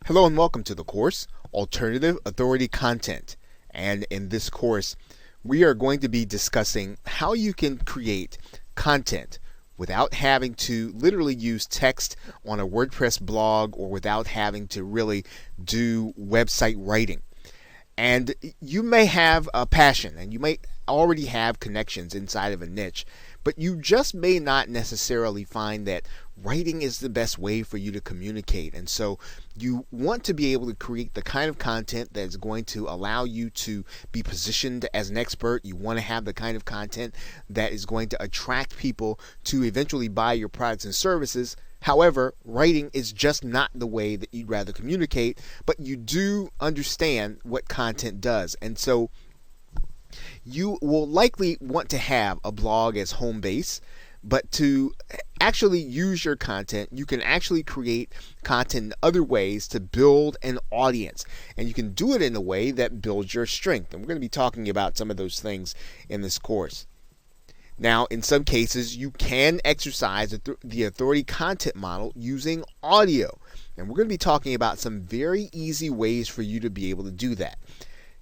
Hello and welcome to the course, Alternative Authority Content. And in this course, we are going to be discussing how you can create content without having to literally use text on a WordPress blog or without having to really do website writing. And you may have a passion and you may already have connections inside of a niche, but you just may not necessarily find that writing is the best way for you to communicate. And so you want to be able to create the kind of content that is going to allow you to be positioned as an expert. You want to have the kind of content that is going to attract people to eventually buy your products and services. However, writing is just not the way that you'd rather communicate, but you do understand what content does. And so you will likely want to have a blog as home base, but to actually use your content, you can actually create content in other ways to build an audience. And you can do it in a way that builds your strength. And we're going to be talking about some of those things in this course. Now, in some cases, you can exercise the authority content model using audio. And we're going to be talking about some very easy ways for you to be able to do that.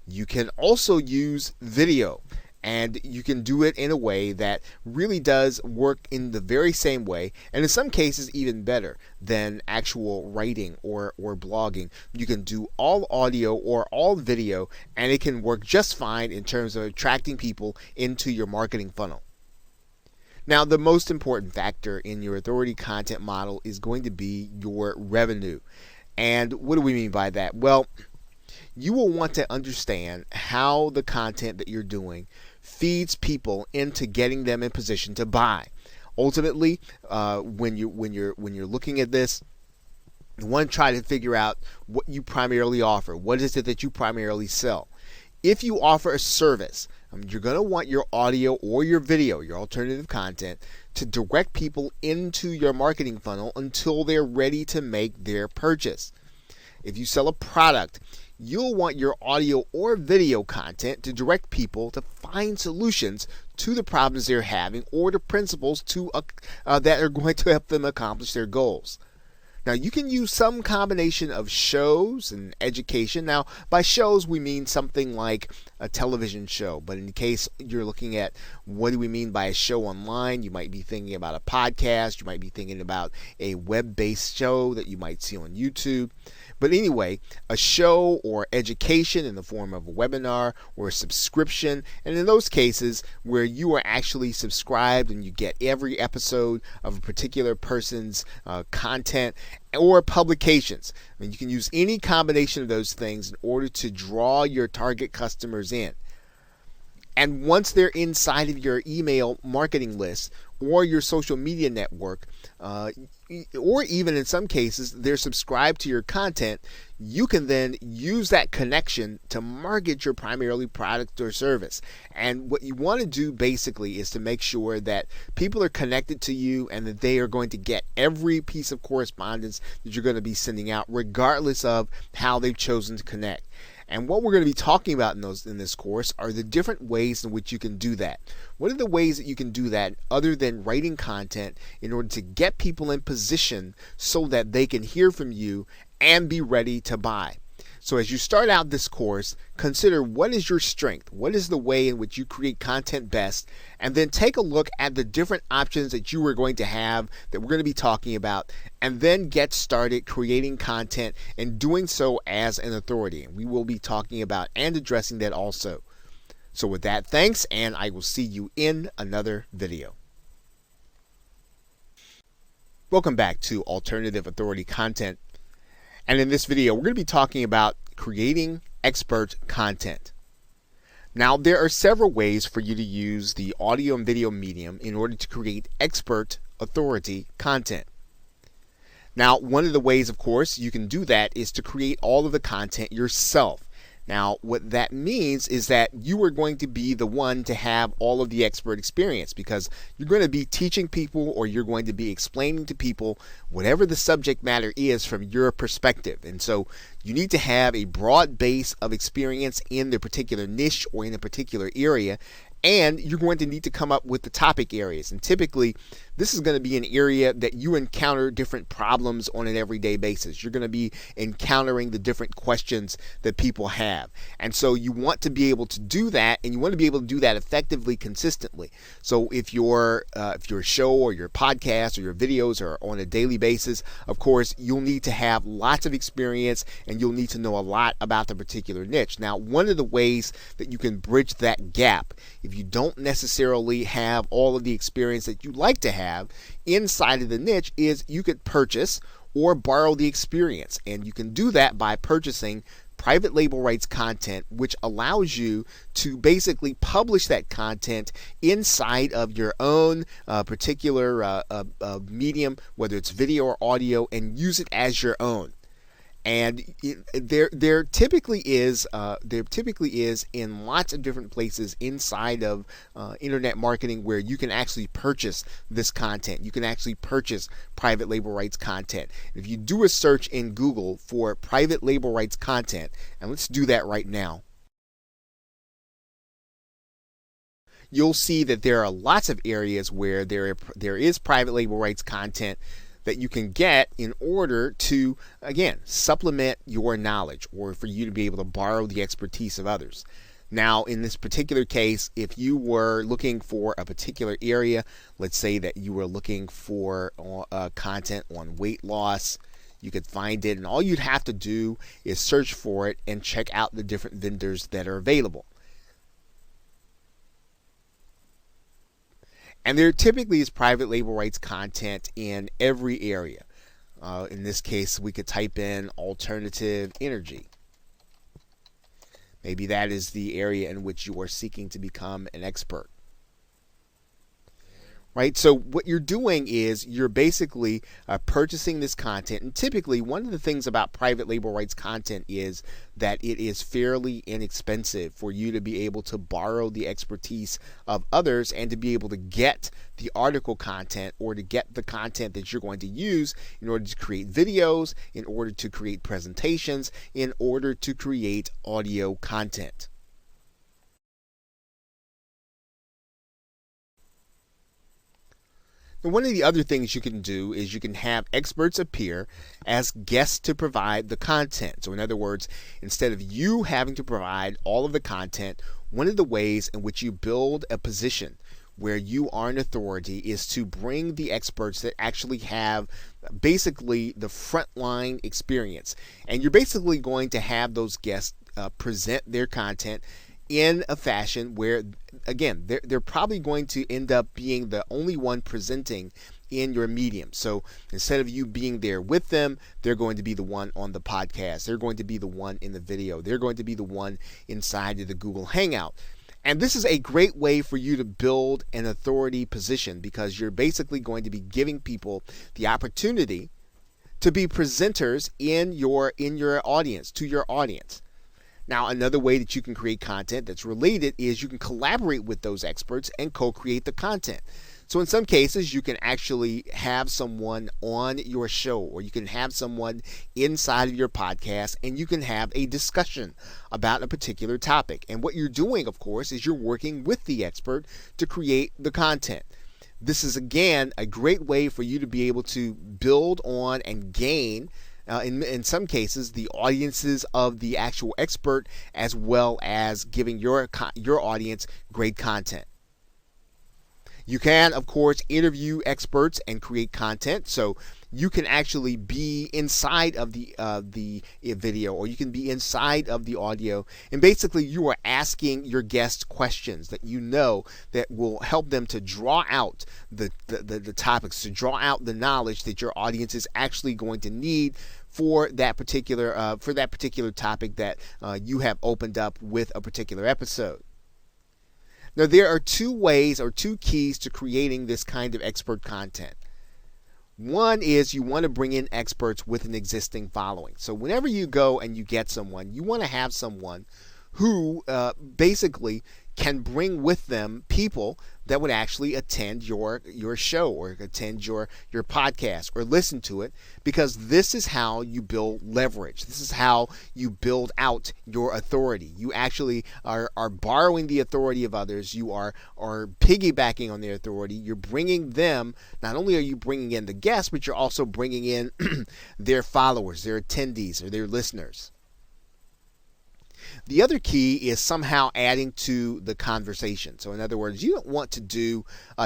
You can also use video, and you can do it in a way that really does work in the very same way, and in some cases even better than actual writing or blogging. You can do all audio or all video, and it can work just fine in terms of attracting people into your marketing funnel. Now, the most important factor in your authority content model is going to be your revenue. And what do we mean by that? Well, you will want to understand how the content that you're doing feeds people into getting them in position to buy. Ultimately, when you're looking at this, you want to try to figure out what you primarily offer. What is it that you primarily sell? If you offer a service, you're going to want your audio or your video, your alternative content, to direct people into your marketing funnel until they're ready to make their purchase. If you sell a product, you'll want your audio or video content to direct people to find solutions to the problems they're having or the principles that are going to help them accomplish their goals. Now, you can use some combination of shows and education. Now, by shows, we mean something like a television show. But in case you're looking at what do we mean by a show online, you might be thinking about a podcast. You might be thinking about a web-based show that you might see on YouTube. But anyway, a show or education in the form of a webinar or a subscription, and in those cases where you are actually subscribed and you get every episode of a particular person's content or publications. I mean, you can use any combination of those things in order to draw your target customers in. And once they're inside of your email marketing list or your social media network, or even in some cases they're subscribed to your content, you can then use that connection to market your primarily product or service. And what you want to do basically is to make sure that people are connected to you and that they are going to get every piece of correspondence that you're going to be sending out, regardless of how they've chosen to connect. And what we're going to be talking about in this course are the different ways in which you can do that. What are the ways that you can do that other than writing content in order to get people in position so that they can hear from you and be ready to buy? So as you start out this course, consider what is your strength, what is the way in which you create content best, and then take a look at the different options that you are going to have that we're going to be talking about, and then get started creating content and doing so as an authority. And we will be talking about and addressing that also. So with that, thanks, and I will see you in another video. Welcome back to Alternative Authority Content. And in this video, we're going to be talking about creating expert content. Now, there are several ways for you to use the audio and video medium in order to create expert authority content. Now, one of the ways, of course, you can do that is to create all of the content yourself. Now, what that means is that you are going to be the one to have all of the expert experience, because you're going to be teaching people or you're going to be explaining to people whatever the subject matter is from your perspective. And so you need to have a broad base of experience in the particular niche or in a particular area, and you're going to need to come up with the topic areas. And typically this is going to be an area that you encounter different problems on an everyday basis. You're going to be encountering the different questions that people have. And so you want to be able to do that, and you want to be able to do that effectively, consistently. So if your show or your podcast or your videos are on a daily basis, of course, you'll need to have lots of experience and you'll need to know a lot about the particular niche. Now, one of the ways that you can bridge that gap, if you don't necessarily have all of the experience that you like to have inside of the niche, is you could purchase or borrow the experience. And you can do that by purchasing private label rights content, which allows you to basically publish that content inside of your own particular medium, whether it's video or audio, and use it as your own. And there typically is in lots of different places inside of internet marketing where you can actually purchase this content. You can actually purchase private label rights content. If you do a search in Google for private label rights content, and let's do that right now, you'll see that there are lots of areas where there is private label rights content that you can get in order to, again, supplement your knowledge or for you to be able to borrow the expertise of others. Now, in this particular case, if you were looking for a particular area, let's say that you were looking for content on weight loss, you could find it, and all you'd have to do is search for it and check out the different vendors that are available. And there typically is private label rights content in every area. In this case, we could type in alternative energy. Maybe that is the area in which you are seeking to become an expert. Right? So what you're doing is you're basically purchasing this content. And typically, one of the things about private label rights content is that it is fairly inexpensive for you to be able to borrow the expertise of others and to be able to get the article content or to get the content that you're going to use in order to create videos, in order to create presentations, in order to create audio content. And one of the other things you can do is you can have experts appear as guests to provide the content. So in other words, instead of you having to provide all of the content, one of the ways in which you build a position where you are an authority is to bring the experts that actually have basically the frontline experience. And you're basically going to have those guests present their content in a fashion where, again, they're probably going to end up being the only one presenting in your medium. So instead of you being there with them, they're going to be the one on the podcast. They're going to be the one in the video. They're going to be the one inside of the Google Hangout. And this is a great way for you to build an authority position because you're basically going to be giving people the opportunity to be presenters in your audience, to your audience. Now, another way that you can create content that's related is you can collaborate with those experts and co-create the content. So in some cases, you can actually have someone on your show or you can have someone inside of your podcast and you can have a discussion about a particular topic. And what you're doing, of course, is you're working with the expert to create the content. This is, again, a great way for you to be able to build on and gain in some cases, the audiences of the actual expert, as well as giving your audience great content. You can, of course, interview experts and create content. So you can actually be inside of the video, or you can be inside of the audio, and basically you are asking your guests questions that you know that will help them to draw out the topics, to draw out the knowledge that your audience is actually going to need for that particular topic that you have opened up with a particular episode. Now, there are two ways or two keys to creating this kind of expert content. One is you want to bring in experts with an existing following. So whenever you go and you get someone, you want to have someone who basically can bring with them people that would actually attend your show or attend your podcast or listen to it, because this is how you build leverage. This is how you build out your authority. You actually are borrowing the authority of others. You are piggybacking on their authority. You're bringing them, not only are you bringing in the guests, but you're also bringing in their followers, their attendees, or their listeners. The other key is somehow adding to the conversation. So in other words, you don't want to do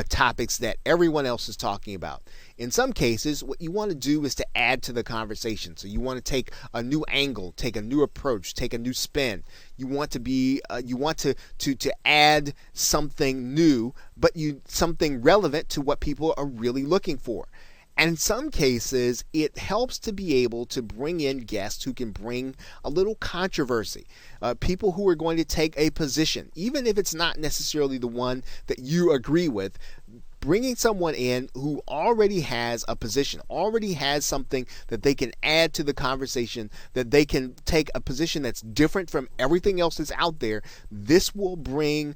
topics that everyone else is talking about. In some cases, what you want to do is to add to the conversation. So you want to take a new angle, take a new approach, take a new spin. You want to add something new, but something relevant to what people are really looking for. And in some cases, it helps to be able to bring in guests who can bring a little controversy, people who are going to take a position, even if it's not necessarily the one that you agree with. Bringing someone in who already has a position, already has something that they can add to the conversation, that they can take a position that's different from everything else that's out there. This will bring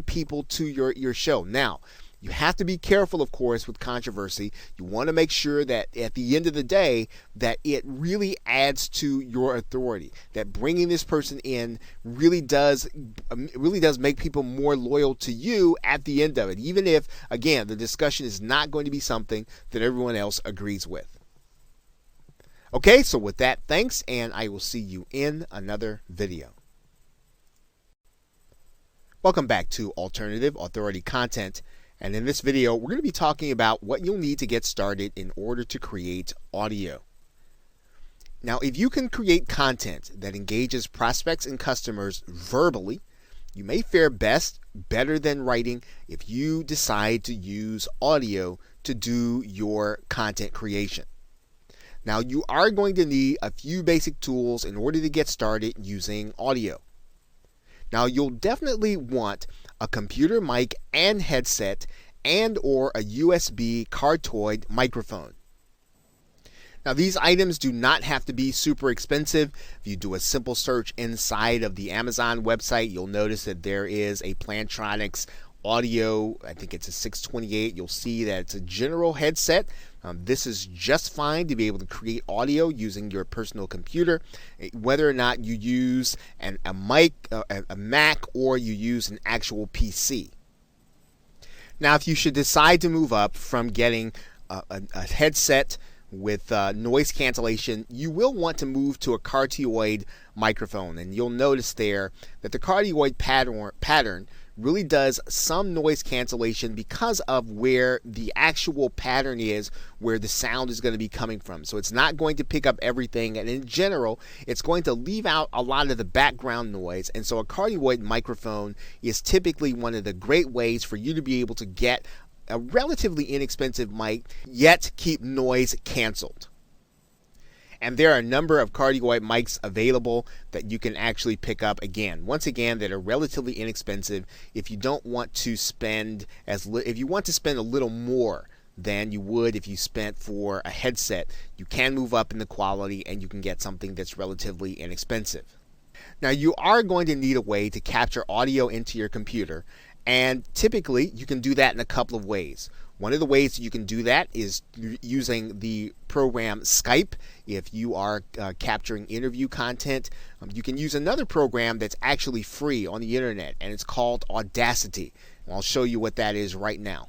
people to your show. Now, you have to be careful, of course, with controversy. You want to make sure that at the end of the day, that it really adds to your authority, that bringing this person in really does make people more loyal to you at the end of it, even if, again, the discussion is not going to be something that everyone else agrees with. Okay, so with that, thanks, and I will see you in another video. Welcome back to Alternative Authority Content. And in this video, we're going to be talking about what you'll need to get started in order to create audio. Now, if you can create content that engages prospects and customers verbally, you may fare better than writing if you decide to use audio to do your content creation. Now, you are going to need a few basic tools in order to get started using audio. Now, you'll definitely want a computer mic and headset and or a USB cardioid microphone. Now, these items do not have to be super expensive. If you do a simple search inside of the Amazon website, you'll notice that there is a Plantronics audio, I think it's a 628. You'll see that it's a general headset. This is just fine to be able to create audio using your personal computer, whether or not you use a mic, a Mac, or you use an actual PC. Now, if you should decide to move up from getting a headset with noise cancellation, you will want to move to a cardioid microphone, and you'll notice there that the cardioid pattern really does some noise cancellation because of where the actual pattern is, where the sound is going to be coming from. So it's not going to pick up everything, and in general, it's going to leave out a lot of the background noise. And so a cardioid microphone is typically one of the great ways for you to be able to get a relatively inexpensive mic, yet keep noise canceled. And there are a number of cardioid mics available that you can actually pick up, once again, that are relatively inexpensive if you don't want to spend if you want to spend a little more than you would if you spent for a headset. You can move up in the quality and you can get something that's relatively inexpensive. Now, you are going to need a way to capture audio into your computer, and typically you can do that in a couple of ways. One of the ways that you can do that is using the program Skype. If you are capturing interview content, you can use another program that's actually free on the internet, and it's called Audacity. And I'll show you what that is right now.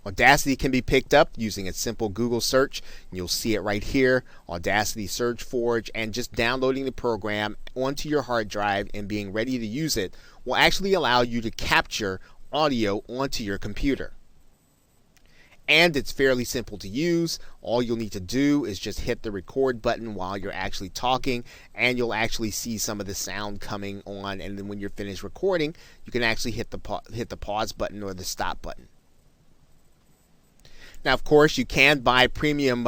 Audacity can be picked up using a simple Google search. You'll see it right here, Audacity SurgeForge, and just downloading the program onto your hard drive and being ready to use it will actually allow you to capture audio onto your computer. And it's fairly simple to use. All you'll need to do is just hit the record button while you're actually talking, and you'll actually see some of the sound coming on. And then when you're finished recording, you can actually hit the pause button or the stop button. Now, of course, you can buy premium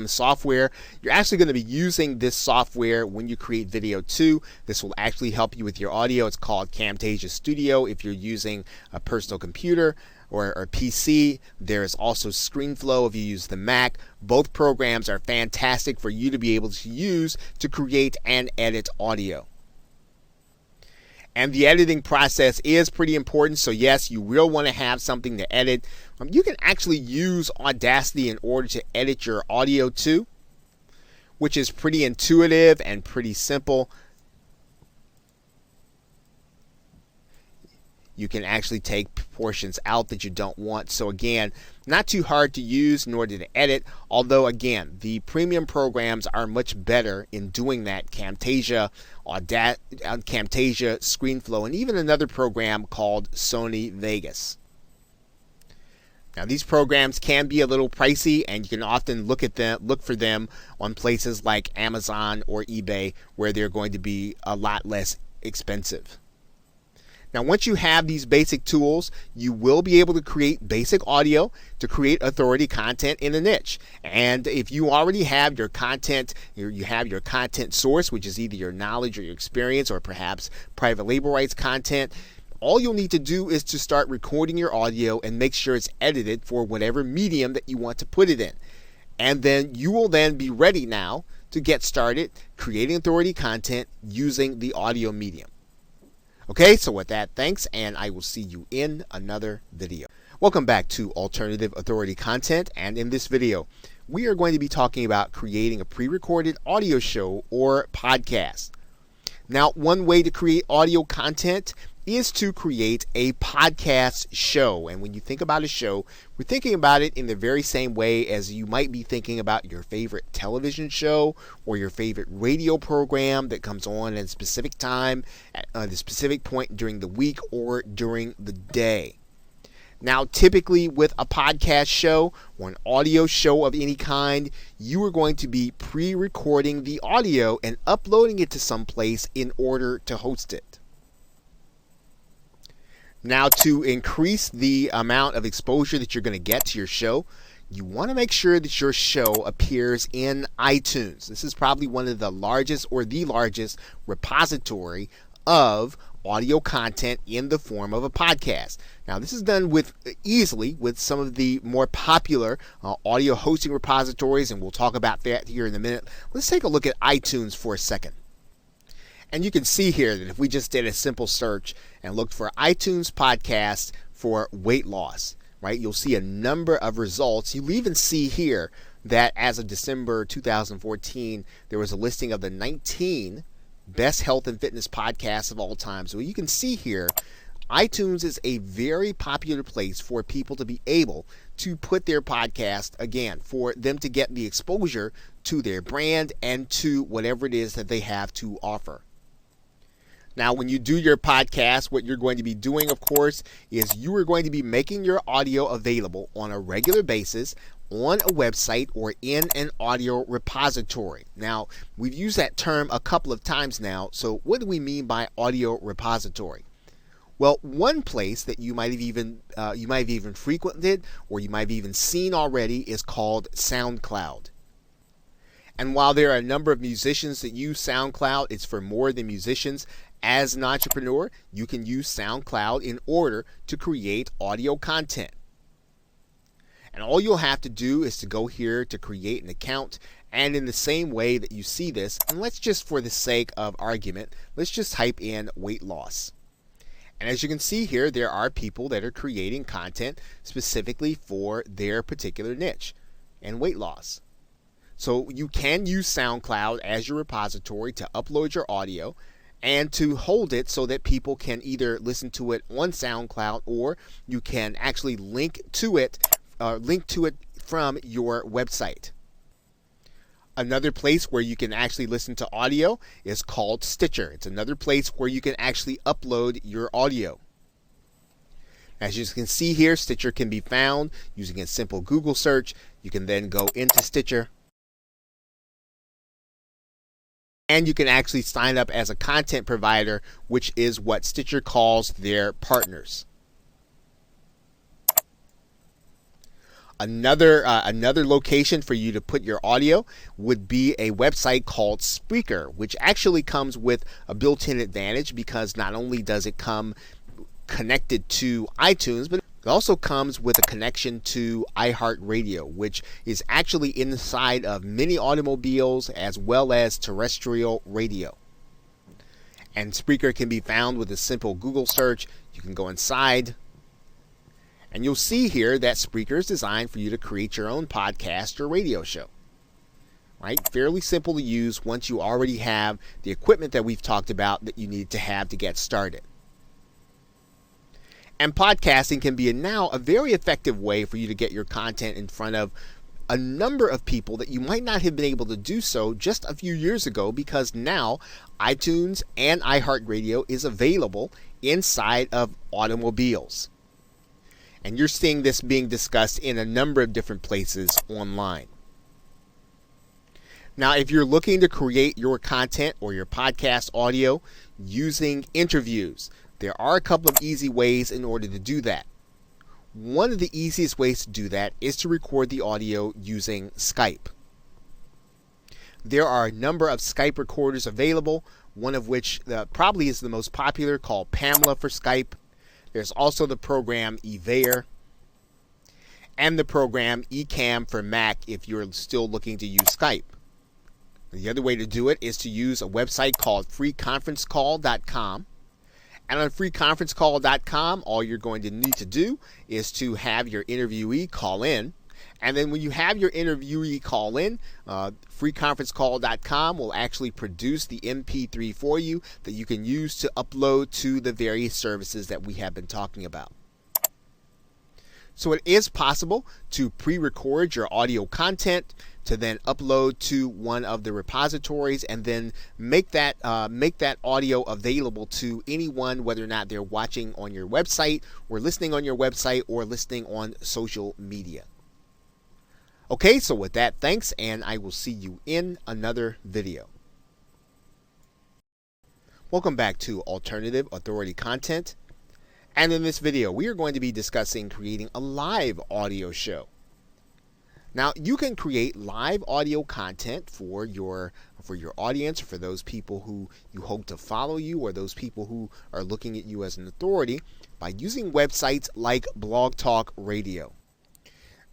software. You're actually going to be using this software when you create video too. This will actually help you with your audio. It's called Camtasia Studio if you're using a personal computer or a PC. There is also ScreenFlow if you use the Mac. Both programs are fantastic for you to be able to use to create and edit audio. And the editing process is pretty important. So yes, you will want to have something to edit. You can actually use Audacity in order to edit your audio too, which is pretty intuitive and pretty simple. You can actually take portions out that you don't want. So again, not too hard to use nor to edit, although again, the premium programs are much better in doing that. Camtasia, Camtasia, ScreenFlow, and even another program called Sony Vegas. Now these programs can be a little pricey, and you can often look for them on places like Amazon or eBay, where they're going to be a lot less expensive. Now, once you have these basic tools, you will be able to create basic audio to create authority content in a niche. And if you already have your content, you have your content source, which is either your knowledge or your experience or perhaps private label rights content, all you'll need to do is to start recording your audio and make sure it's edited for whatever medium that you want to put it in. And then you will then be ready now to get started creating authority content using the audio medium. Okay, so with that, thanks, and I will see you in another video. Welcome back to Alternative Authority Content, and in this video, we are going to be talking about creating a pre-recorded audio show or podcast. Now, one way to create audio content is to create a podcast show. And when you think about a show, we're thinking about it in the very same way as you might be thinking about your favorite television show or your favorite radio program that comes on at a specific time, at a specific point during the week or during the day. Now, typically with a podcast show or an audio show of any kind, you are going to be pre-recording the audio and uploading it to some place in order to host it. Now, to increase the amount of exposure that you're going to get to your show, you want to make sure that your show appears in iTunes. This is probably one of the largest or the largest repository of audio content in the form of a podcast. Now, this is done easily with some of the more popular audio hosting repositories, and we'll talk about that here in a minute. Let's take a look at iTunes for a second. And you can see here that if we just did a simple search and looked for iTunes podcast for weight loss, right, you'll see a number of results. You'll even see here that as of December 2014, there was a listing of the 19 best health and fitness podcasts of all time. So you can see here, iTunes is a very popular place for people to be able to put their podcast, again, for them to get the exposure to their brand and to whatever it is that they have to offer. Now, when you do your podcast, what you're going to be doing, of course, is you are going to be making your audio available on a regular basis on a website or in an audio repository. Now, we've used that term a couple of times now. So what do we mean by audio repository? Well, one place that you might have even frequented or you might have even seen already is called SoundCloud. And while there are a number of musicians that use SoundCloud, it's for more than musicians. As an entrepreneur, you can use SoundCloud in order to create audio content. And all you'll have to do is to go here to create an account. And in the same way that you see this, and let's just, for the sake of argument, let's just type in weight loss. And as you can see here, there are people that are creating content specifically for their particular niche and weight loss. So you can use SoundCloud as your repository to upload your audio and to hold it so that people can either listen to it on SoundCloud or you can actually link to it from your website. Another place where you can actually listen to audio is called Stitcher. It's another place where you can actually upload your audio. As you can see here, Stitcher can be found using a simple Google search. You can then go into Stitcher, and you can actually sign up as a content provider, which is what Stitcher calls their partners. Another location for you to put your audio would be a website called Spreaker, which actually comes with a built-in advantage because not only does it come connected to iTunes, but it also comes with a connection to iHeartRadio, which is actually inside of many automobiles as well as terrestrial radio. And Spreaker can be found with a simple Google search. You can go inside, and you'll see here that Spreaker is designed for you to create your own podcast or radio show. Right? Fairly simple to use once you already have the equipment that we've talked about that you need to have to get started. And podcasting can be now a very effective way for you to get your content in front of a number of people that you might not have been able to do so just a few years ago, because now iTunes and iHeartRadio is available inside of automobiles. And you're seeing this being discussed in a number of different places online. Now, if you're looking to create your content or your podcast audio using interviews, there are a couple of easy ways in order to do that. One of the easiest ways to do that is to record the audio using Skype. There are a number of Skype recorders available, one of which probably is the most popular, called Pamela for Skype. There's also the program Evair and the program Ecamm for Mac if you're still looking to use Skype. The other way to do it is to use a website called freeconferencecall.com. And on freeconferencecall.com, all you're going to need to do is to have your interviewee call in. And then when you have your interviewee call in, freeconferencecall.com will actually produce the MP3 for you that you can use to upload to the various services that we have been talking about. So it is possible to pre-record your audio content to then upload to one of the repositories and then make that audio available to anyone, whether or not they're watching on your website or listening on your website or listening on social media. Okay, so with that, thanks, and I will see you in another video. Welcome back to Alternative Authority Content. And in this video, we are going to be discussing creating a live audio show. Now, you can create live audio content for your audience, for those people who you hope to follow you, or those people who are looking at you as an authority, by using websites like Blog Talk Radio.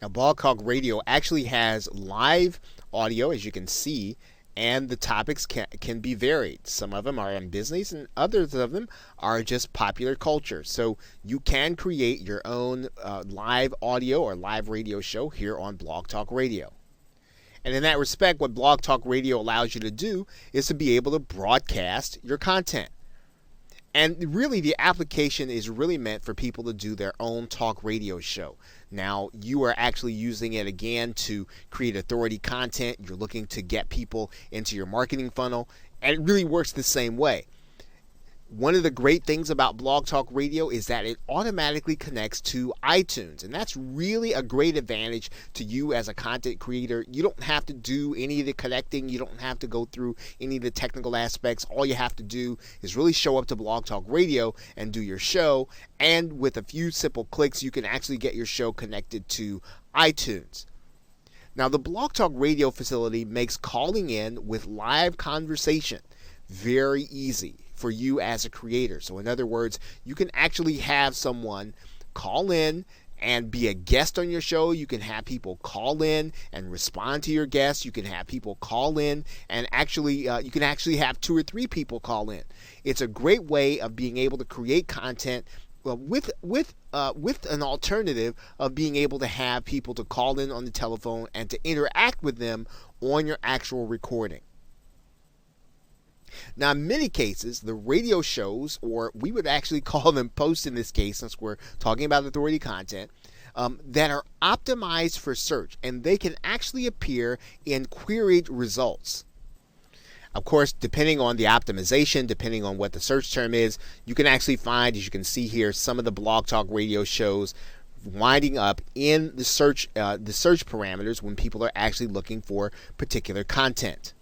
Now, Blog Talk Radio actually has live audio, as you can see, and the topics can be varied. Some of them are in business and others of them are just popular culture. So you can create your own live audio or live radio show here on Blog Talk Radio. And in that respect, what Blog Talk Radio allows you to do is to be able to broadcast your content. And really, the application is really meant for people to do their own talk radio show. Now, you are actually using it again to create authority content. You're looking to get people into your marketing funnel, and it really works the same way. One of the great things about Blog Talk Radio is that it automatically connects to iTunes, and that's really a great advantage to you as a content creator. You don't have to do any of the connecting. You don't have to go through any of the technical aspects. All you have to do is really show up to Blog Talk Radio and do your show, and with a few simple clicks, you can actually get your show connected to iTunes. Now, the Blog Talk Radio facility makes calling in with live conversation very easy for you as a creator. So in other words, you can actually have someone call in and be a guest on your show. You can have people call in and respond to your guests. You can have people call in and you can actually have 2 or 3 people call in. It's a great way of being able to create content with an alternative of being able to have people to call in on the telephone and to interact with them on your actual recording. Now, in many cases, the radio shows, or we would actually call them posts in this case, since we're talking about authority content, that are optimized for search, and they can actually appear in queried results. Of course, depending on the optimization, depending on what the search term is, you can actually find, as you can see here, some of the Blog Talk Radio shows winding up in the search parameters when people are actually looking for particular content.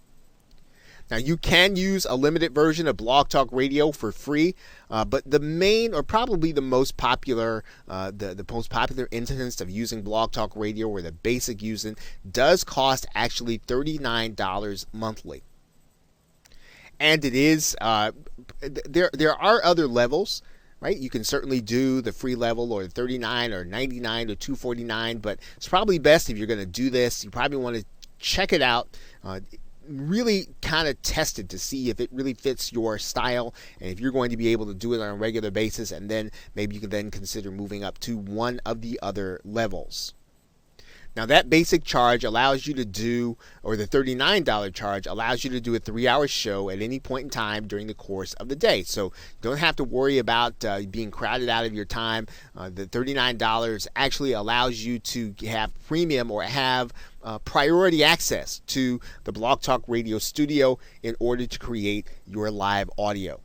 Now, you can use a limited version of Blog Talk Radio for free, but the main, or probably the most popular, the most popular instance of using Blog Talk Radio, or the basic using, does cost actually $39 monthly. And it is there are other levels, right? You can certainly do the free level, or $39 or $99 or $249, but it's probably best, if you're going to do this, you probably want to check it out. really kind of test it to see if it really fits your style and if you're going to be able to do it on a regular basis, and then maybe you can then consider moving up to one of the other levels. Now that basic charge allows you to do, or the $39 charge allows you to do a 3-hour show at any point in time during the course of the day. So you don't have to worry about being crowded out of your time. The $39 actually allows you to have premium or have priority access to the Blog Talk Radio studio in order to create your live audio.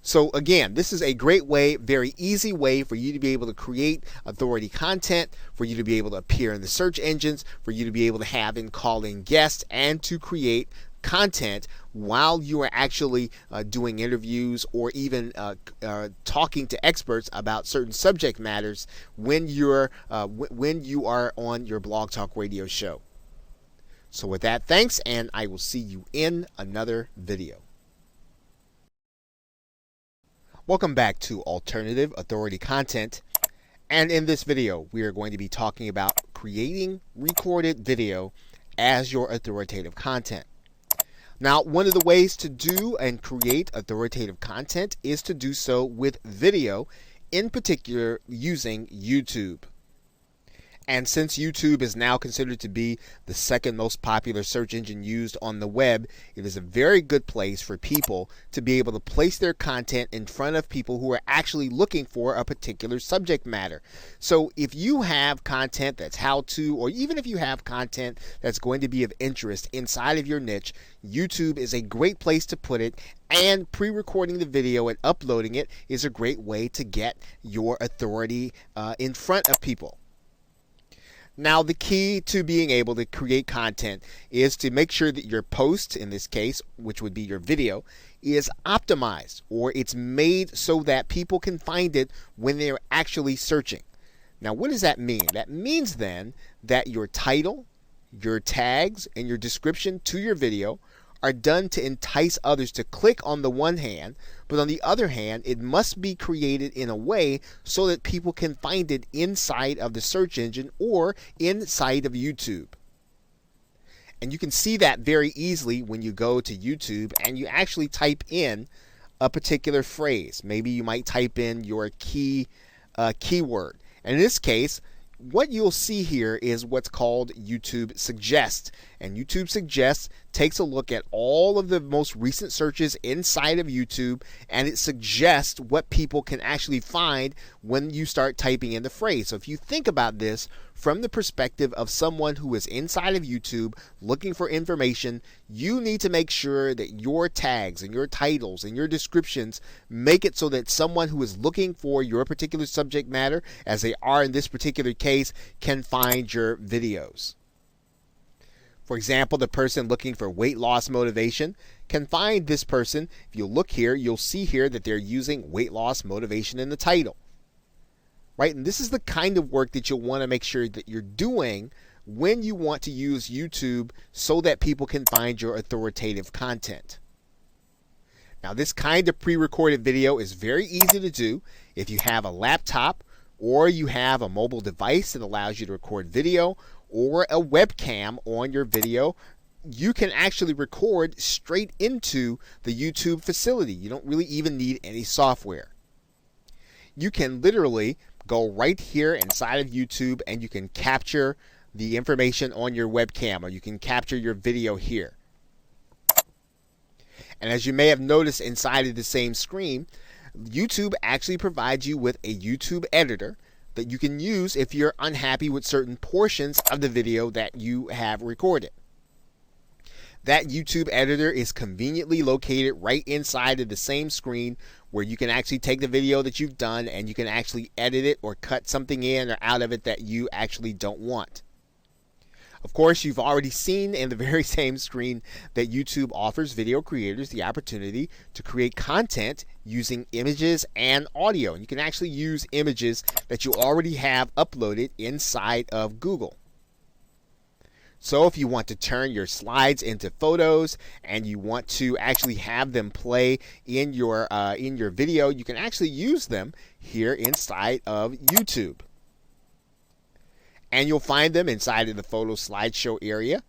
So again, this is a great way, very easy way for you to be able to create authority content, for you to be able to appear in the search engines, for you to be able to have and call in guests, and to create content while you are actually doing interviews or even talking to experts about certain subject matters when you are on your Blog Talk Radio show. So with that, thanks, and I will see you in another video. Welcome back to Alternative Authority Content, and in this video we are going to be talking about creating recorded video as your authoritative content. Now, one of the ways to do and create authoritative content is to do so with video, in particular using YouTube. And since YouTube is now considered to be the second most popular search engine used on the web, it is a very good place for people to be able to place their content in front of people who are actually looking for a particular subject matter. So if you have content that's how-to, or even if you have content that's going to be of interest inside of your niche, YouTube is a great place to put it, and pre-recording the video and uploading it is a great way to get your authority in front of people. Now, the key to being able to create content is to make sure that your post, in this case, which would be your video, is optimized, or it's made so that people can find it when they're actually searching. Now, what does that mean? That means then that your title, your tags, and your description to your video are done to entice others to click on the one hand, but on the other hand, it must be created in a way so that people can find it inside of the search engine or inside of YouTube. And you can see that very easily when you go to YouTube and you actually type in a particular phrase. Maybe you might type in your keyword. And in this case, what you'll see here is what's called YouTube Suggest. And YouTube Suggest takes a look at all of the most recent searches inside of YouTube, and it suggests what people can actually find when you start typing in the phrase. So if you think about this from the perspective of someone who is inside of YouTube looking for information, you need to make sure that your tags and your titles and your descriptions make it so that someone who is looking for your particular subject matter, as they are in this particular case, can find your videos. For example, the person looking for weight loss motivation can find this person. If you look here, you'll see here that they're using weight loss motivation in the title. Right? And this is the kind of work that you'll want to make sure that you're doing when you want to use YouTube so that people can find your authoritative content. Now, this kind of pre-recorded video is very easy to do if you have a laptop or you have a mobile device that allows you to record video, or a webcam on your video. You can actually record straight into the YouTube facility. You don't really even need any software. You can literally go right here inside of YouTube and you can capture the information on your webcam, or you can capture your video here. And as you may have noticed inside of the same screen, YouTube actually provides you with a YouTube editor that you can use if you're unhappy with certain portions of the video that you have recorded. That YouTube editor is conveniently located right inside of the same screen, where you can actually take the video that you've done and you can actually edit it or cut something in or out of it that you actually don't want. Of course, you've already seen in the very same screen that YouTube offers video creators the opportunity to create content using images and audio. And you can actually use images that you already have uploaded inside of Google. So if you want to turn your slides into photos and you want to actually have them play in your video, you can actually use them here inside of YouTube. And you'll find them inside of the photo slideshow area.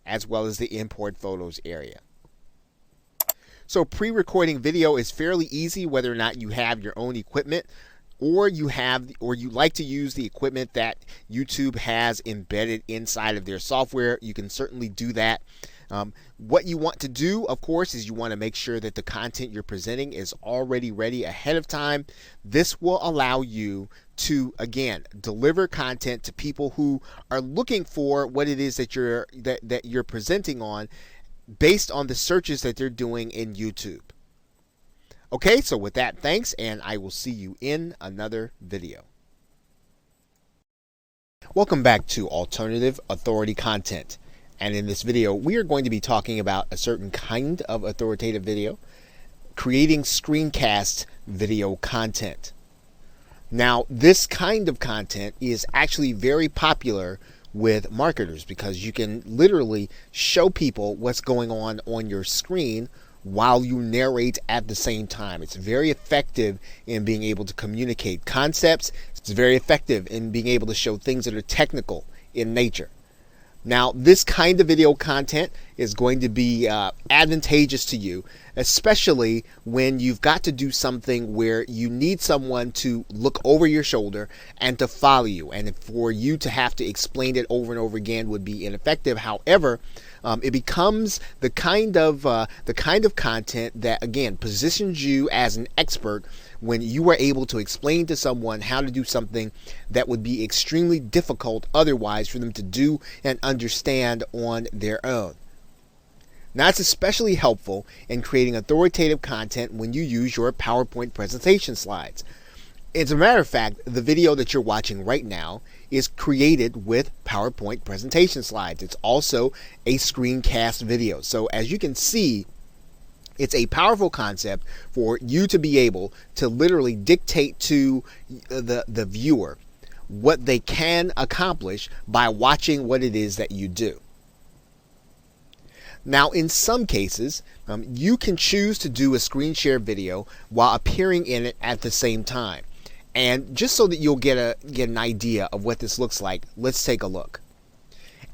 as well as the import photos area. So pre-recording video is fairly easy whether or not you have your own equipment or you like to use the equipment that YouTube has embedded inside of their software. You can certainly do that. What you want to do, of course, is you want to make sure that the content you're presenting is already ready ahead of time. This will allow you to, again, deliver content to people who are looking for what it is that you're presenting on based on the searches that they're doing in YouTube. Okay, so with that, thanks, and I will see you in another video. Welcome back to Alternative Authority Content. And in this video, we are going to be talking about a certain kind of authoritative video, creating screencast video content. Now, this kind of content is actually very popular with marketers because you can literally show people what's going on your screen while you narrate at the same time. It's very effective in being able to communicate concepts. It's very effective in being able to show things that are technical in nature. Now, this kind of video content is going to be advantageous to you, especially when you've got to do something where you need someone to look over your shoulder and to follow you. And for you to have to explain it over and over again would be ineffective. However, it becomes the kind of content that, again, positions you as an expert when you are able to explain to someone how to do something that would be extremely difficult otherwise for them to do and understand on their own. Now, it's especially helpful in creating authoritative content when you use your PowerPoint presentation slides. As a matter of fact, the video that you're watching right now is created with PowerPoint presentation slides. It's also a screencast video. So as you can see, it's a powerful concept for you to be able to literally dictate to the viewer what they can accomplish by watching what it is that you do. Now, in some cases, you can choose to do a screen share video while appearing in it at the same time. And just so that you'll get an idea of what this looks like, let's take a look.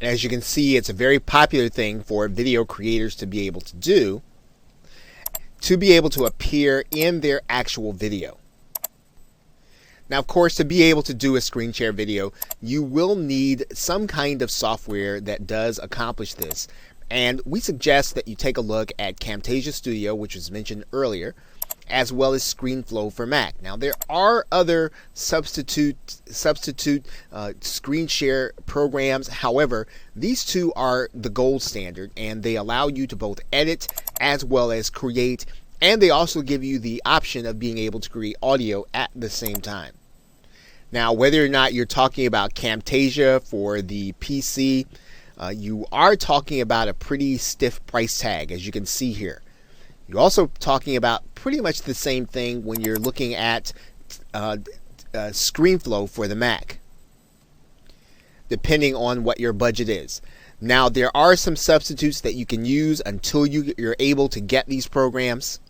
And as you can see, it's a very popular thing for video creators to be able to do, to be able to appear in their actual video. Now, of course, to be able to do a screen share video, you will need some kind of software that does accomplish this. And we suggest that you take a look at Camtasia Studio, which was mentioned earlier, as well as ScreenFlow for Mac. Now, there are other substitute screen share programs. However, these two are the gold standard, and they allow you to both edit as well as create, and they also give you the option of being able to create audio at the same time. Now, whether or not you're talking about Camtasia for the PC, you are talking about a pretty stiff price tag, as you can see here. You're also talking about pretty much the same thing when you're looking at ScreenFlow for the Mac, depending on what your budget is. Now, there are some substitutes that you can use until you're able to get these programs.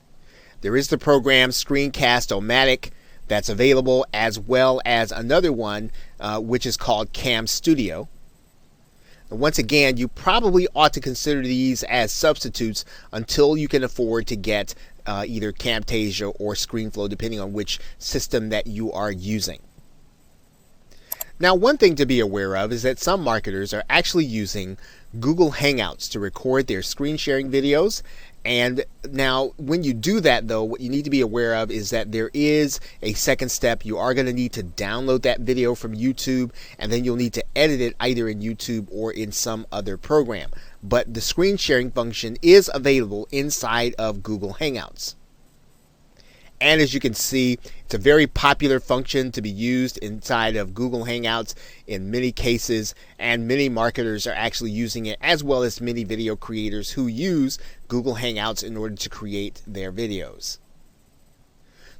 There is the program Screencast-O-Matic that's available, as well as another one which is called Cam Studio. Once again, you probably ought to consider these as substitutes until you can afford to get either Camtasia or ScreenFlow, depending on which system that you are using. Now, one thing to be aware of is that some marketers are actually using Google Hangouts to record their screen sharing videos. And now, when you do that, though, what you need to be aware of is that there is a second step. You are going to need to download that video from YouTube, and then you'll need to edit it either in YouTube or in some other program. But the screen sharing function is available inside of Google Hangouts. And as you can see, it's a very popular function to be used inside of Google Hangouts in many cases, and many marketers are actually using it, as well as many video creators who use Google Hangouts in order to create their videos.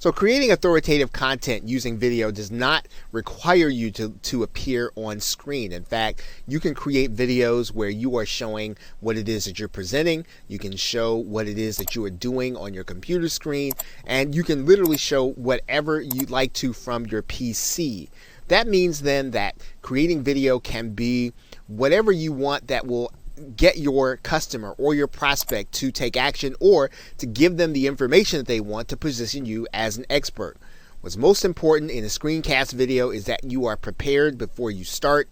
So creating authoritative content using video does not require you to appear on screen. In fact, you can create videos where you are showing what it is that you're presenting. You can show what it is that you are doing on your computer screen, and you can literally show whatever you'd like to from your PC. That means then that creating video can be whatever you want that will get your customer or your prospect to take action or to give them the information that they want to position you as an expert. What's most important in a screencast video is that you are prepared before you start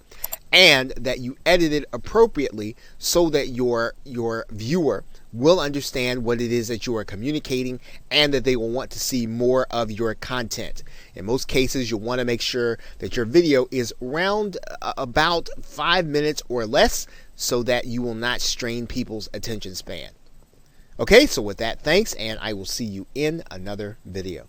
and that you edit it appropriately so that your viewer will understand what it is that you are communicating and that they will want to see more of your content. In most cases, you'll want to make sure that your video is around about 5 minutes or less so that you will not strain people's attention span. Okay, so with that, thanks, and I will see you in another video.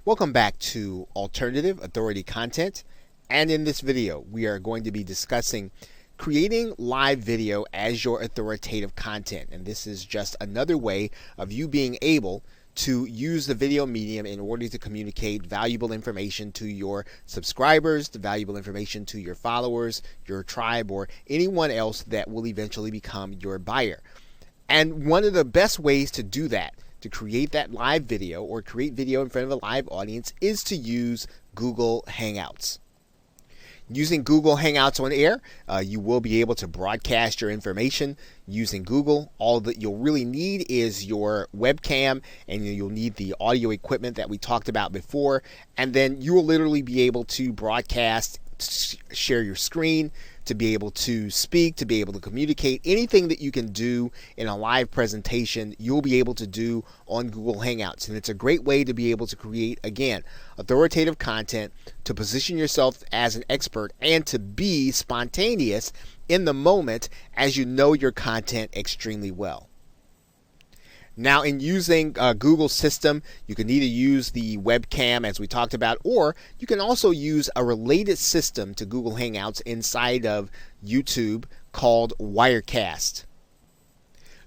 Welcome back to Alternative Authority Content, and in this video we are going to be discussing creating live video as your authoritative content. And this is just another way of you being able to use the video medium in order to communicate valuable information to your subscribers, the valuable information to your followers, your tribe, or anyone else that will eventually become your buyer. And one of the best ways to do that, to create that live video or create video in front of a live audience, is to use Google Hangouts. Using Google Hangouts on air, you will be able to broadcast your information using Google. All that you'll really need is your webcam, and you'll need the audio equipment that we talked about before, and then you will literally be able to broadcast, share your screen, to be able to speak, to be able to communicate. Anything that you can do in a live presentation, you'll be able to do on Google Hangouts. And it's a great way to be able to create, again, authoritative content, to position yourself as an expert, and to be spontaneous in the moment as you know your content extremely well. Now, in using Google's system, you can either use the webcam as we talked about, or you can also use a related system to Google Hangouts inside of YouTube called Wirecast.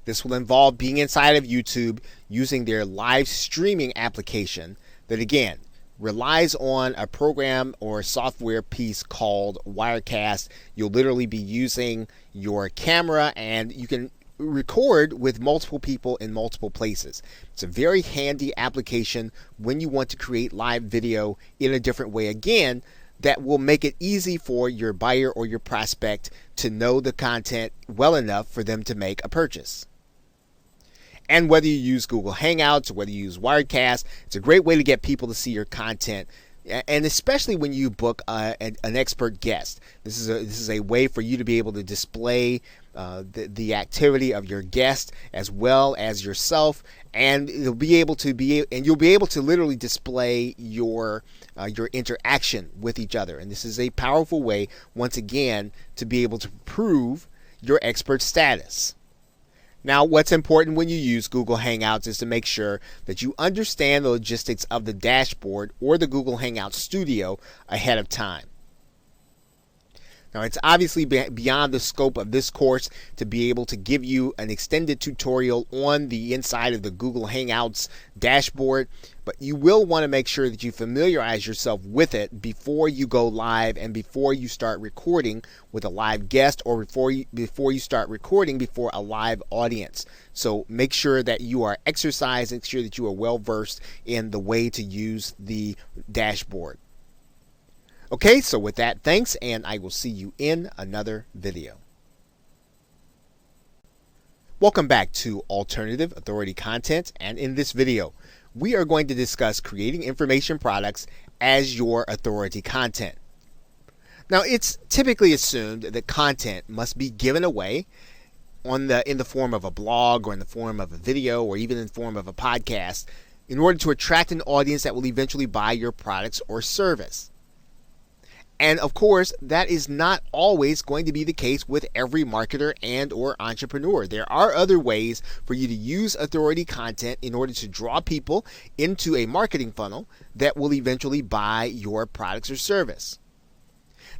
This will involve being inside of YouTube using their live streaming application that, again, relies on a program or software piece called Wirecast. You'll literally be using your camera, and you can record with multiple people in multiple places. It's a very handy application when you want to create live video in a different way, again, that will make it easy for your buyer or your prospect to know the content well enough for them to make a purchase. And whether you use Google Hangouts or whether you use Wirecast, it's a great way to get people to see your content. And especially when you book an expert guest, this is a way for you to be able to display the activity of your guest as well as yourself, and you'll be able to literally display your interaction with each other. And this is a powerful way, once again, to be able to prove your expert status. Now, what's important when you use Google Hangouts is to make sure that you understand the logistics of the dashboard or the Google Hangouts Studio ahead of time. Now, it's obviously beyond the scope of this course to be able to give you an extended tutorial on the inside of the Google Hangouts dashboard, but you will want to make sure that you familiarize yourself with it before you go live and before you start recording with a live guest, or before you start recording before a live audience. So make sure that you are exercised, make sure that you are well versed in the way to use the dashboard. Okay, so with that, thanks, and I will see you in another video. Welcome back to Alternative Authority Content, and in this video, we are going to discuss creating information products as your authority content. Now, it's typically assumed that content must be given away in the form of a blog, or in the form of a video, or even in the form of a podcast, in order to attract an audience that will eventually buy your products or service. And of course, that is not always going to be the case with every marketer and or entrepreneur. There are other ways for you to use authority content in order to draw people into a marketing funnel that will eventually buy your products or service.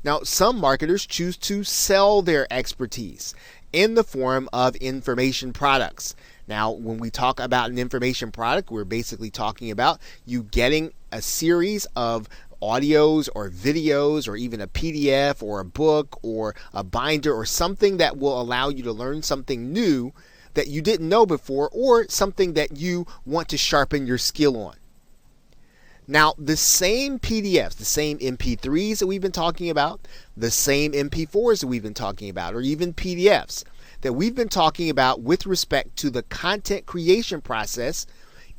Now, some marketers choose to sell their expertise in the form of information products. Now, when we talk about an information product, we're basically talking about you getting a series of audios or videos, or even a PDF or a book or a binder or something that will allow you to learn something new that you didn't know before, or something that you want to sharpen your skill on. Now, the same PDFs, the same MP3s that we've been talking about, the same MP4s that we've been talking about, or even PDFs that we've been talking about with respect to the content creation process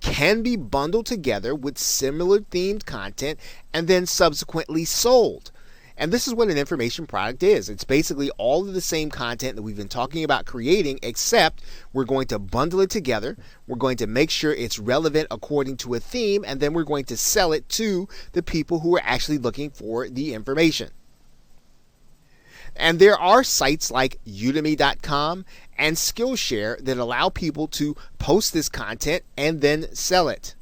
can be bundled together with similar themed content and then subsequently sold. And this is what an information product is. It's basically all of the same content that we've been talking about creating, except we're going to bundle it together. We're going to make sure it's relevant according to a theme, and then we're going to sell it to the people who are actually looking for the information. And there are sites like Udemy.com and Skillshare that allow people to post this content and then sell it.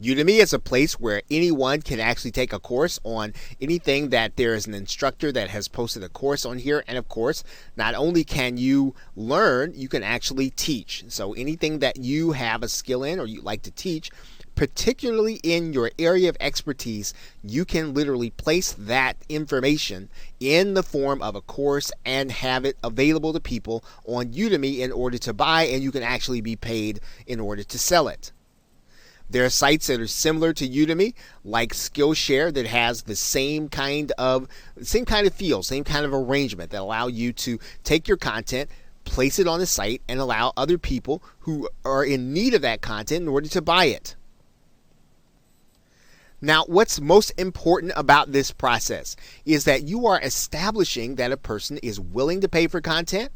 Udemy is a place where anyone can actually take a course on anything that there is an instructor that has posted a course on here. And of course, not only can you learn, you can actually teach. So anything that you have a skill in or you like to teach, particularly in your area of expertise, you can literally place that information in the form of a course and have it available to people on Udemy in order to buy, and you can actually be paid in order to sell it. There are sites that are similar to Udemy, like Skillshare, that has the same kind of feel, same kind of arrangement that allow you to take your content, place it on the site, and allow other people who are in need of that content in order to buy it. Now, what's most important about this process is that you are establishing that a person is willing to pay for content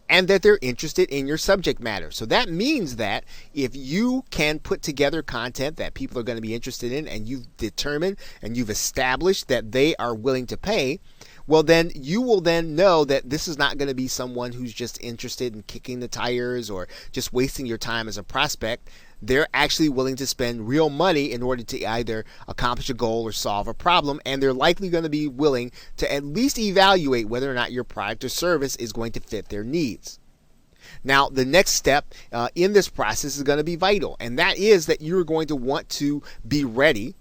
and that they're interested in your subject matter. So that means that if you can put together content that people are going to be interested in, and you've determined and you've established that they are willing to pay, well, then you will then know that this is not going to be someone who's just interested in kicking the tires or just wasting your time as a prospect. They're actually willing to spend real money in order to either accomplish a goal or solve a problem, and they're likely going to be willing to at least evaluate whether or not your product or service is going to fit their needs. Now, the next step in this process is going to be vital, and that is that you're going to want to be ready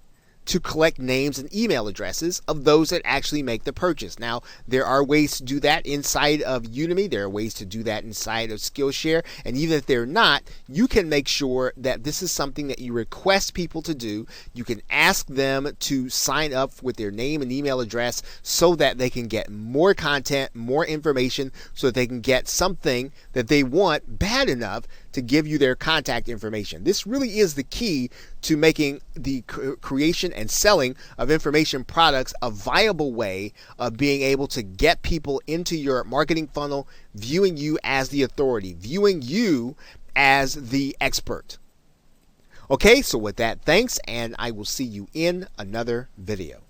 to collect names and email addresses of those that actually make the purchase. Now, there are ways to do that inside of Udemy. There are ways to do that inside of Skillshare. And even if they're not, you can make sure that this is something that you request people to do. You can ask them to sign up with their name and email address so that they can get more content, more information, so that they can get something that they want bad enough to give you their contact information. This really is the key to making the creation and selling of information products a viable way of being able to get people into your marketing funnel, viewing you as the authority, viewing you as the expert. Okay, so with that, thanks, and I will see you in another video.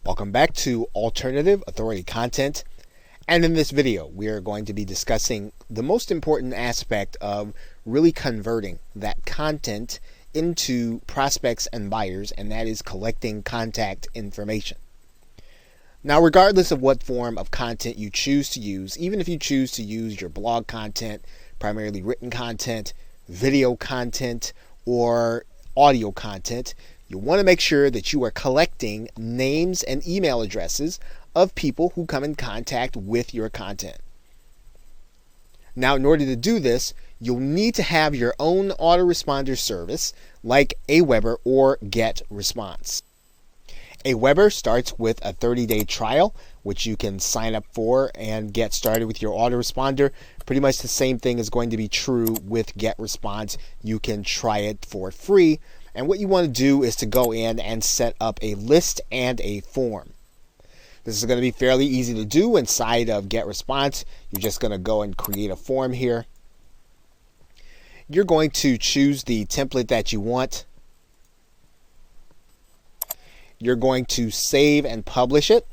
Welcome back to Alternative Authority Content. And in this video, we are going to be discussing the most important aspect of really converting that content into prospects and buyers, and that is collecting contact information. Now, regardless of what form of content you choose to use, even if you choose to use your blog content, primarily written content, video content, or audio content, you want to make sure that you are collecting names and email addresses of people who come in contact with your content. Now, in order to do this, you'll need to have your own autoresponder service like Aweber or GetResponse. Aweber starts with a 30-day trial, which you can sign up for and get started with your autoresponder. Pretty much the same thing is going to be true with GetResponse. You can try it for free. And what you want to do is to go in and set up a list and a form. This is going to be fairly easy to do inside of GetResponse. You're just going to go and create a form here. You're going to choose the template that you want. You're going to save and publish it.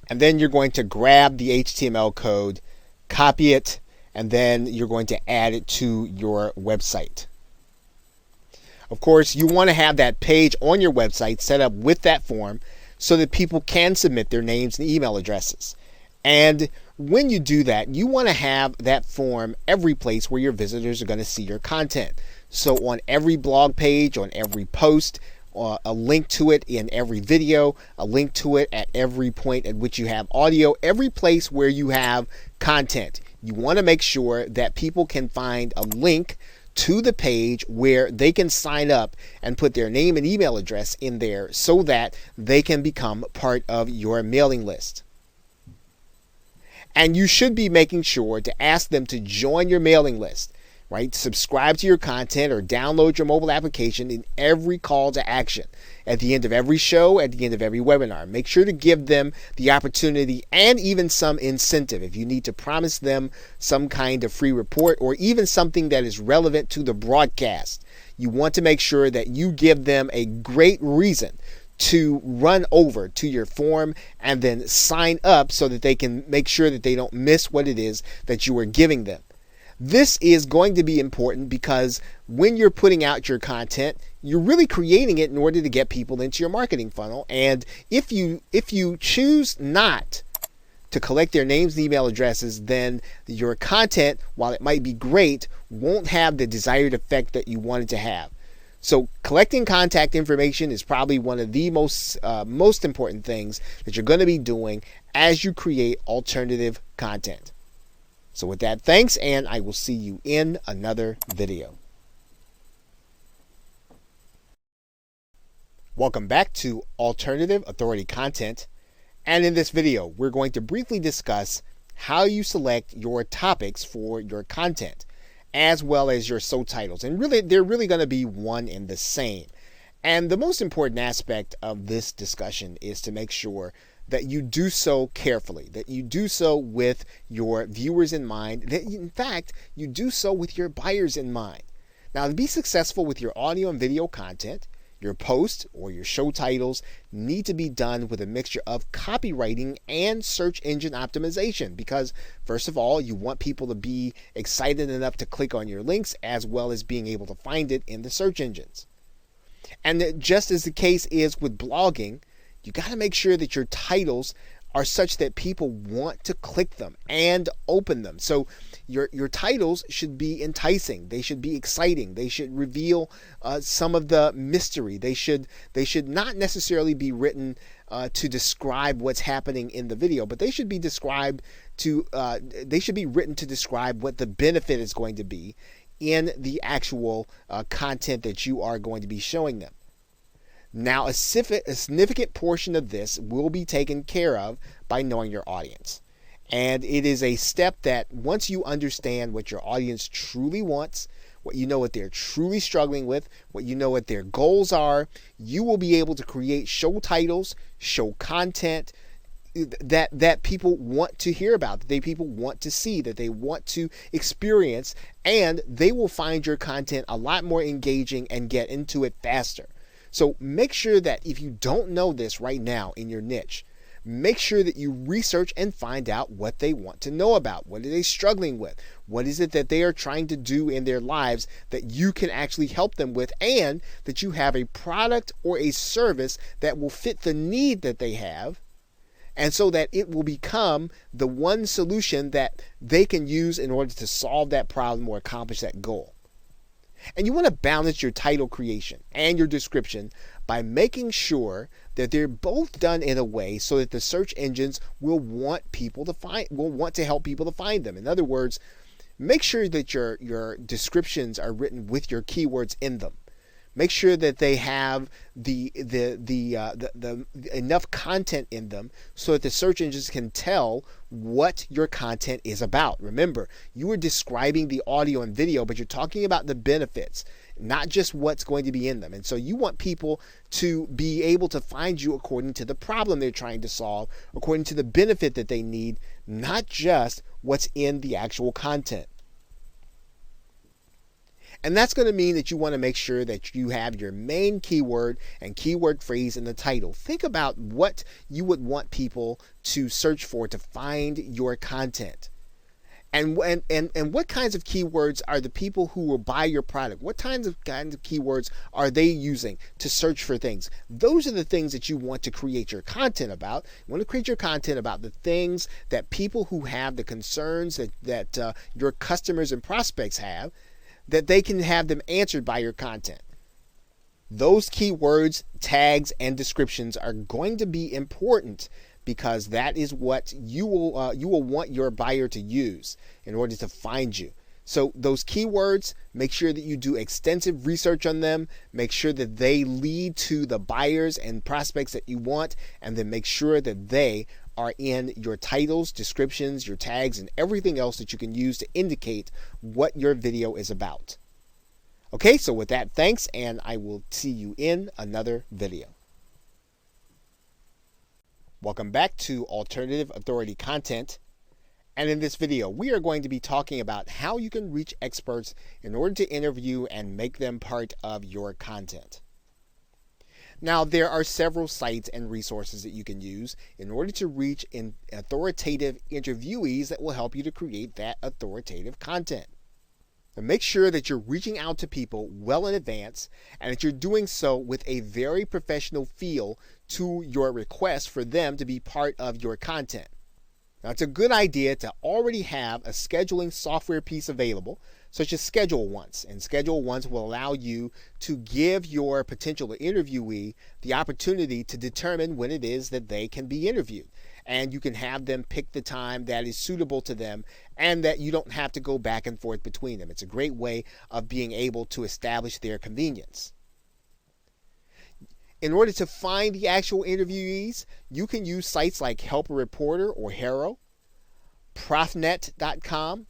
And then you're going to grab the HTML code, copy it, and then you're going to add it to your website. Of course, you want to have that page on your website set up with that form so that people can submit their names and email addresses. And when you do that, you want to have that form every place where your visitors are going to see your content. So on every blog page, on every post, a link to it in every video, a link to it at every point at which you have audio, every place where you have content. You want to make sure that people can find a link to the page where they can sign up and put their name and email address in there so that they can become part of your mailing list. And you should be making sure to ask them to join your mailing list, right? Subscribe to your content or download your mobile application in every call to action. At the end of every show, at the end of every webinar, make sure to give them the opportunity and even some incentive. If you need to promise them some kind of free report or even something that is relevant to the broadcast, you want to make sure that you give them a great reason to run over to your form and then sign up so that they can make sure that they don't miss what it is that you are giving them. This is going to be important because when you're putting out your content, you're really creating it in order to get people into your marketing funnel. And if you choose not to collect their names and email addresses, then your content, while it might be great, won't have the desired effect that you want it to have. So collecting contact information is probably one of the most important things that you're going to be doing as you create alternative content. So with that, thanks, and I will see you in another video. Welcome back to Alternative Authority Content. And in this video, we're going to briefly discuss how you select your topics for your content, as well as your subtitles. And really, they're really going to be one and the same. And the most important aspect of this discussion is to make sure that you do so carefully, that you do so with your viewers in mind, that in fact, you do so with your buyers in mind. Now, to be successful with your audio and video content, your posts or your show titles need to be done with a mixture of copywriting and search engine optimization because, first of all, you want people to be excited enough to click on your links as well as being able to find it in the search engines. And just as the case is with blogging, you got to make sure that your titles are such that people want to click them and open them. So your titles should be enticing. They should be exciting. They should reveal some of the mystery. They should not necessarily be written to describe what's happening in the video, but they should be written to describe what the benefit is going to be in the actual content that you are going to be showing them. Now, a significant portion of this will be taken care of by knowing your audience. And it is a step that once you understand what your audience truly wants, what you know what they're truly struggling with, what you know what their goals are, you will be able to create show titles, show content that people want to hear about, that people want to see, that they want to experience, and they will find your content a lot more engaging and get into it faster. So make sure that if you don't know this right now in your niche, make sure that you research and find out what they want to know about. What are they struggling with? What is it that they are trying to do in their lives that you can actually help them with, and that you have a product or a service that will fit the need that they have, and so that it will become the one solution that they can use in order to solve that problem or accomplish that goal. And you want to balance your title creation and your description by making sure that they're both done in a way so that the search engines will want to help people to find them. In other words, make sure that your descriptions are written with your keywords in them. Make sure that they have the enough content in them so that the search engines can tell what your content is about. Remember, you are describing the audio and video, but you're talking about the benefits, not just what's going to be in them. And so you want people to be able to find you according to the problem they're trying to solve, according to the benefit that they need, not just what's in the actual content. And that's going to mean that you want to make sure that you have your main keyword and keyword phrase in the title. Think about what you would want people to search for to find your content. And what kinds of keywords are the people who will buy your product? What kinds of keywords are they using to search for things? Those are the things that you want to create your content about. You want to create your content about the things that people who have the concerns that your customers and prospects have, that they can have them answered by your content. Those keywords, tags, and descriptions are going to be important because that is what you will want your buyer to use in order to find you. So those keywords, make sure that you do extensive research on them. Make sure that they lead to the buyers and prospects that you want, and then make sure that they are in your titles, descriptions, your tags, and everything else that you can use to indicate what your video is about. Okay, so with that, thanks, and I will see you in another video. Welcome back to Alternative Authority Content. And in this video, we are going to be talking about how you can reach experts in order to interview and make them part of your content. Now, there are several sites and resources that you can use in order to reach authoritative interviewees that will help you to create that authoritative content. Now, make sure that you're reaching out to people well in advance and that you're doing so with a very professional feel to your request for them to be part of your content. Now, it's a good idea to already have a scheduling software piece available, such as Schedule Once. And Schedule Once will allow you to give your potential interviewee the opportunity to determine when it is that they can be interviewed. And you can have them pick the time that is suitable to them and that you don't have to go back and forth between them. It's a great way of being able to establish their convenience. In order to find the actual interviewees, you can use sites like Help a Reporter or HARO, Profnet.com,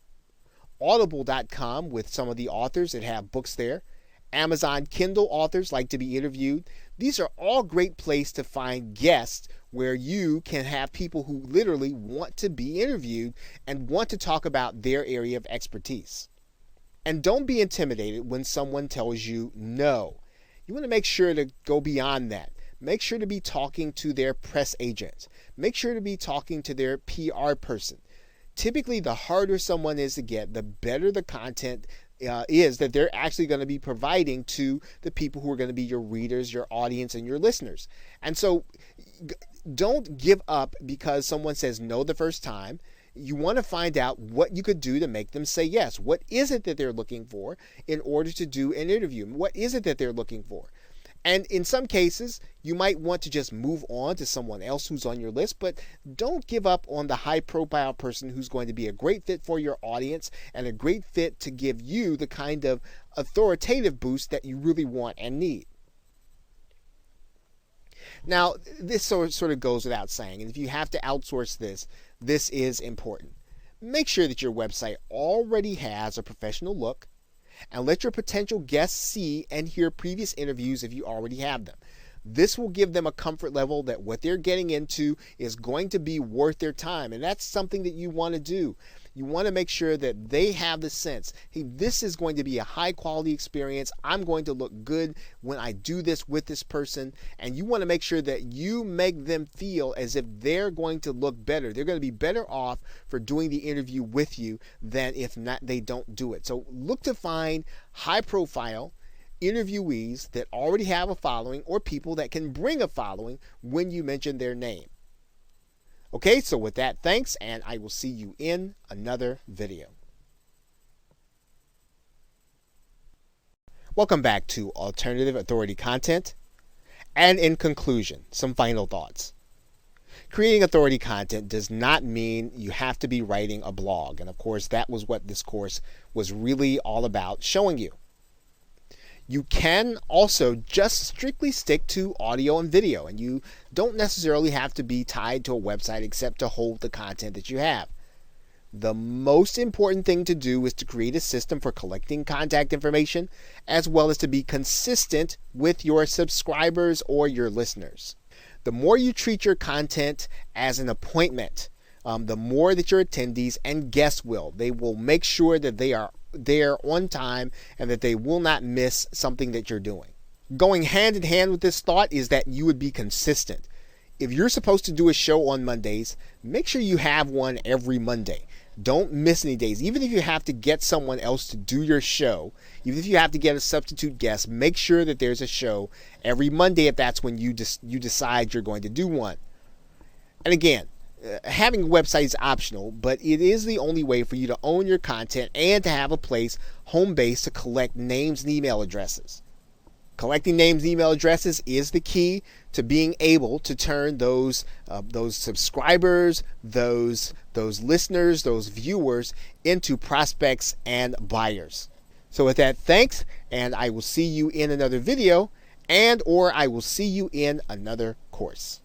Audible.com with some of the authors that have books there. Amazon Kindle authors like to be interviewed. These are all great places to find guests where you can have people who literally want to be interviewed and want to talk about their area of expertise. And don't be intimidated when someone tells you no. You want to make sure to go beyond that. Make sure to be talking to their press agent. Make sure to be talking to their PR person. Typically, the harder someone is to get, the better the content is that they're actually going to be providing to the people who are going to be your readers, your audience, and your listeners. And so don't give up because someone says no the first time. You want to find out what you could do to make them say yes. What is it that they're looking for in order to do an interview? What is it that they're looking for? And in some cases, you might want to just move on to someone else who's on your list, but don't give up on the high-profile person who's going to be a great fit for your audience and a great fit to give you the kind of authoritative boost that you really want and need. Now, this sort of goes without saying, and if you have to outsource this, this is important. Make sure that your website already has a professional look, and let your potential guests see and hear previous interviews if you already have them. This will give them a comfort level that what they're getting into is going to be worth their time, and that's something that you want to do. You want to make sure that they have the sense, hey, this is going to be a high quality experience. I'm going to look good when I do this with this person. And you want to make sure that you make them feel as if they're going to look better. They're going to be better off for doing the interview with you than if not they don't do it. So look to find high profile interviewees that already have a following or people that can bring a following when you mention their name. Okay, so with that, thanks, and I will see you in another video. Welcome back to Alternative Authority Content. And in conclusion, some final thoughts. Creating authority content does not mean you have to be writing a blog. And of course, that was what this course was really all about showing you. You can also just strictly stick to audio and video, and you don't necessarily have to be tied to a website except to hold the content that you have. The most important thing to do is to create a system for collecting contact information, as well as to be consistent with your subscribers or your listeners. The more you treat your content as an appointment, the more that your attendees and guests will. They will make sure that they are there on time and that they will not miss something that you're doing. Going hand in hand with this thought is that you would be consistent. If you're supposed to do a show on Mondays, make sure you have one every Monday. Don't miss any days. Even if you have to get someone else to do your show, even if you have to get a substitute guest, make sure that there's a show every Monday if that's when you decide you're going to do one. And again, having a website is optional, but it is the only way for you to own your content and to have a place, home base, to collect names and email addresses. Collecting names and email addresses is the key to being able to turn those subscribers, those listeners, those viewers into prospects and buyers. So with that, thanks, and I will see you in another video, or I will see you in another course.